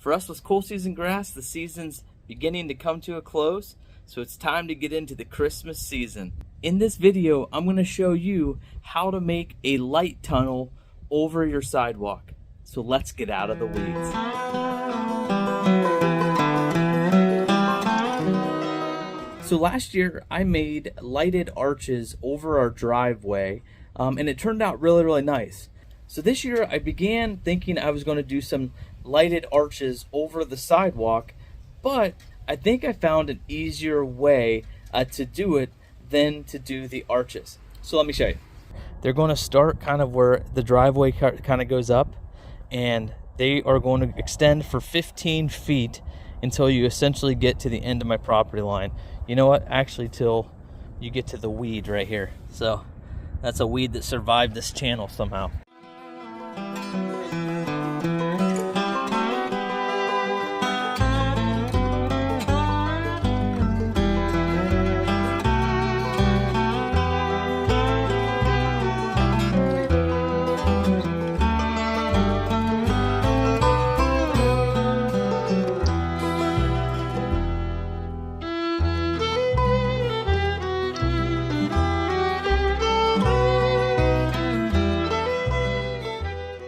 For us with cool season grass, the season's beginning to come to a close, so it's time to get into the Christmas season. In this video, I'm going to show you how to make a light tunnel over your sidewalk. So let's get out of the weeds. So last year I made lighted arches over our driveway, and it turned out really nice. So this year I began thinking I was going to do some lighted arches over the sidewalk, but I think I found an easier way to do it than to do the arches. So let me show you. They're going to start kind of where the driveway kind of goes up, and they are going to extend for 15 feet until you essentially get to the end of my property line. You know what? Actually, till you get to the weed right here. So that's a weed that survived this channel somehow.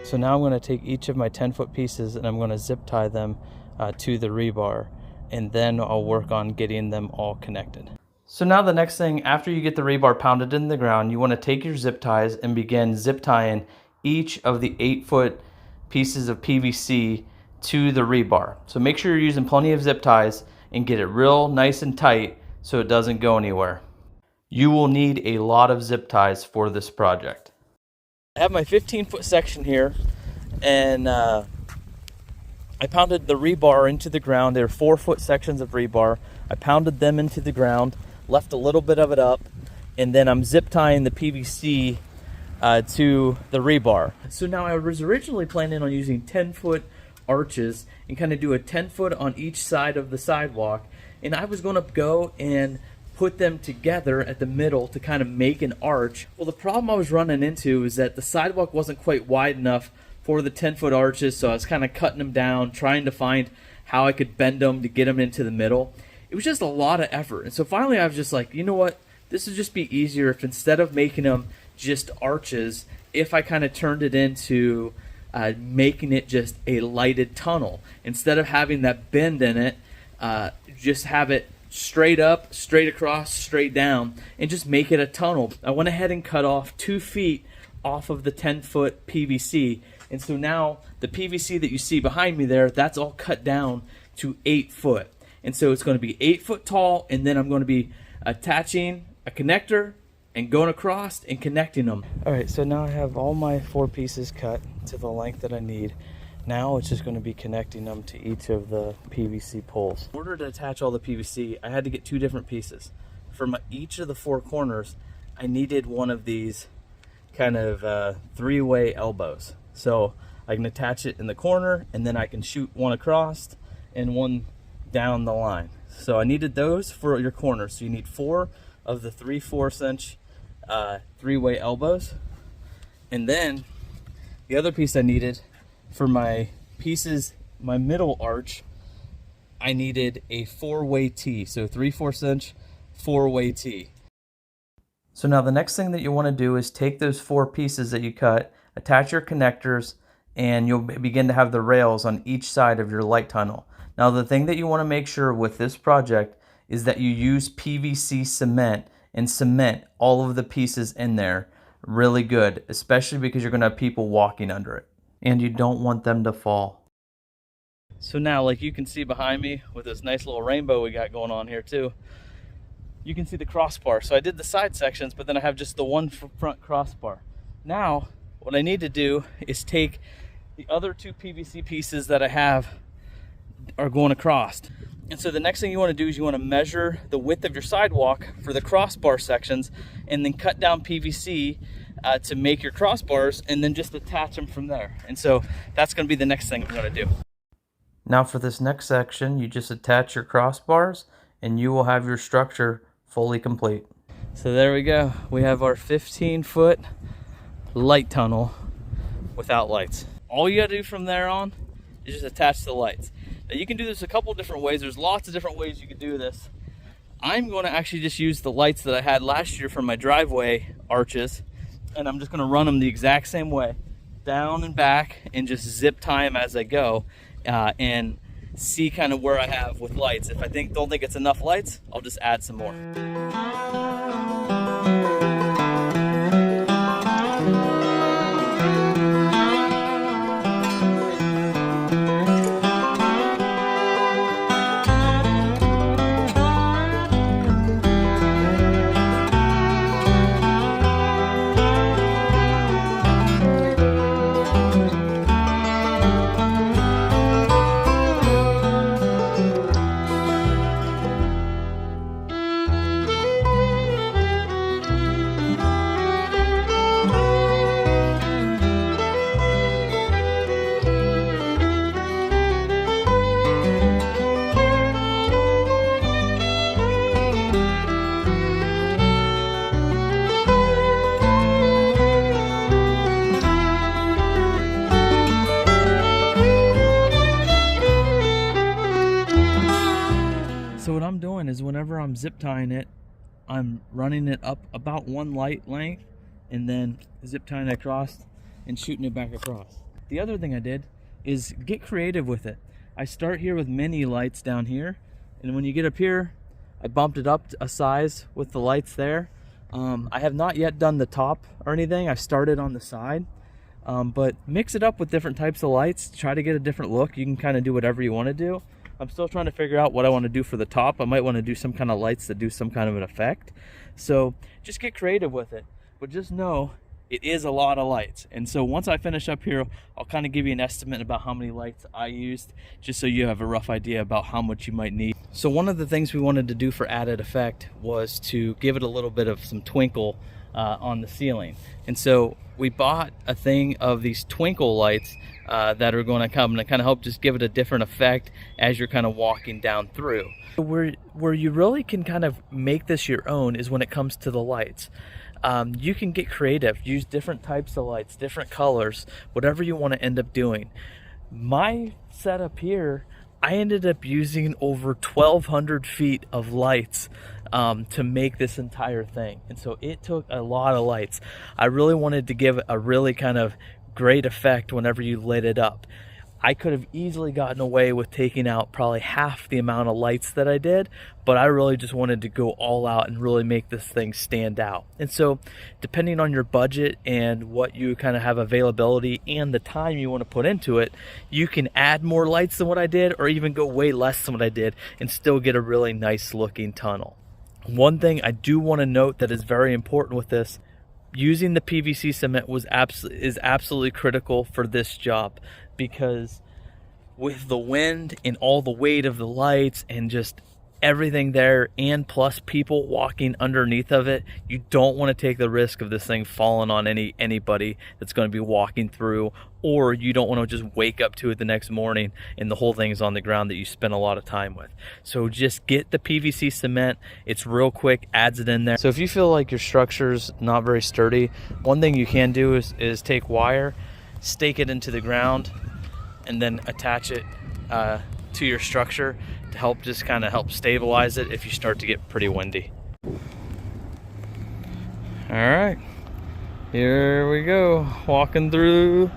So now I'm going to take each of my 10-foot pieces and I'm going to zip tie them to the rebar, and then I'll work on getting them all connected. So now the next thing, after you get the rebar pounded in the ground, you want to take your zip ties and begin zip tying each of the 8-foot pieces of PVC to the rebar. So make sure you're using plenty of zip ties and get it real nice and tight so it doesn't go anywhere. You will need a lot of zip ties for this project. I have my 15-foot section here, and I pounded the rebar into the ground. There are 4-foot sections of rebar. I pounded them into the ground, left a little bit of it up, and then I'm zip tying the PVC to the rebar. So now I was originally planning on using 10-foot arches and kind of do a 10-foot on each side of the sidewalk, and I was going to go and put them together at the middle to kind of make an arch. Well, the problem I was running into is that the sidewalk wasn't quite wide enough for the 10-foot arches, so I was kind of cutting them down, trying to find how I could bend them to get them into the middle. It was just a lot of effort, and so finally I was just like, you know what, this would just be easier if instead of making them just arches, if I kind of turned it into making it just a lighted tunnel. Instead of having that bend in it, just have it straight up, straight across, straight down, and just make it a tunnel. I went ahead and cut off 2 feet off of the 10-foot PVC, and so now the PVC that you see behind me there, that's all cut down to 8 foot. And so it's going to be 8 foot tall, and then I'm going to be attaching a connector and going across and connecting them. Alright, so now I have all my 4 pieces cut to the length that I need. Now it's just going to be connecting them to each of the PVC poles. In order to attach all the PVC, I had to get 2 different pieces. For each of the 4 corners, I needed one of these kind of 3-way elbows. So I can attach it in the corner, and then I can shoot one across and one down the line. So I needed those for your corners. So you need 4 of the 3/4 inch 3-way elbows. And then the other piece I needed for my pieces, my middle arch, I needed a 4-way T. So 3/4 inch 4-way T. So now the next thing that you want to do is take those 4 pieces that you cut, attach your connectors, and you'll begin to have the rails on each side of your light tunnel. Now the thing that you want to make sure with this project is that you use PVC cement and cement all of the pieces in there really good, especially because you're going to have people walking under it, and you don't want them to fall. So now, like you can see behind me with this nice little rainbow we got going on here too, you can see the crossbar. So I did the side sections, but then I have just the one front crossbar. Now what I need to do is take the other 2 PVC pieces that I have are going across. And so the next thing you want to do is you want to measure the width of your sidewalk for the crossbar sections, and then cut down PVC to make your crossbars, and then just attach them from there. And so that's going to be the next thing I'm going to do. Now for this next section, you just attach your crossbars and you will have your structure fully complete. So there we go. We have our 15-foot light tunnel without lights. All you gotta do from there on is just attach the lights. Now you can do this a couple different ways. There's lots of different ways you can do this. I'm going to actually just use the lights that I had last year from my driveway arches, and I'm just going to run them the exact same way, down and back, and just zip tie them as I go, and see kind of where I have with lights. If I don't think it's enough lights, I'll just add some more. So what I'm doing is whenever I'm zip tying it, I'm running it up about one light length and then zip tying it across and shooting it back across. The other thing I did is get creative with it. I start here with mini lights down here, and when you get up here, I bumped it up a size with the lights there. I have not yet done the top or anything. I started on the side, but mix it up with different types of lights. Try to get a different look. You can kind of do whatever you want to do. I'm still trying to figure out what I want to do for the top. I might want to do some kind of lights that do some kind of an effect. So just get creative with it. But just know it is a lot of lights. And so once I finish up here, I'll kind of give you an estimate about how many lights I used, just so you have a rough idea about how much you might need. So one of the things we wanted to do for added effect was to give it a little bit of some twinkle on the ceiling. And so we bought a thing of these twinkle lights that are going to come and kind of help just give it a different effect as you're kind of walking down through. Where you really can kind of make this your own is when it comes to the lights. You can get creative, use different types of lights, different colors, whatever you want to end up doing. My setup here, I ended up using over 1,200 feet of lights to make this entire thing. And so it took a lot of lights. I really wanted to give a really kind of great effect whenever you lit it up. I could have easily gotten away with taking out probably half the amount of lights that I did, but I really just wanted to go all out and really make this thing stand out. And so depending on your budget and what you kind of have availability and the time you want to put into it, you can add more lights than what I did, or even go way less than what I did and still get a really nice looking tunnel. One thing I do want to note that is very important with this, using the PVC cement is absolutely critical for this job, because with the wind and all the weight of the lights and just everything there, and plus people walking underneath of it, you don't want to take the risk of this thing falling on anybody that's going to be walking through, or you don't want to just wake up to it the next morning and the whole thing's on the ground that you spent a lot of time with. So just get the PVC cement. It's real quick, adds it in there. So if you feel like your structure's not very sturdy, one thing you can do is take wire, stake it into the ground, and then attach it to your structure to help just kind of help stabilize it if you start to get pretty windy. All right, here we go, walking through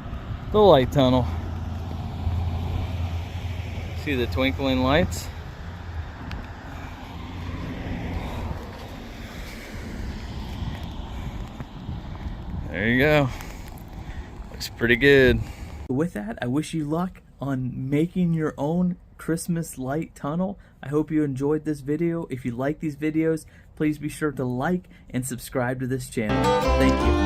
the light tunnel. See the twinkling lights? There you go. Looks pretty good. With that, I wish you luck on making your own Christmas light tunnel. I hope you enjoyed this video. If you like these videos, please be sure to like and subscribe to this channel. Thank you.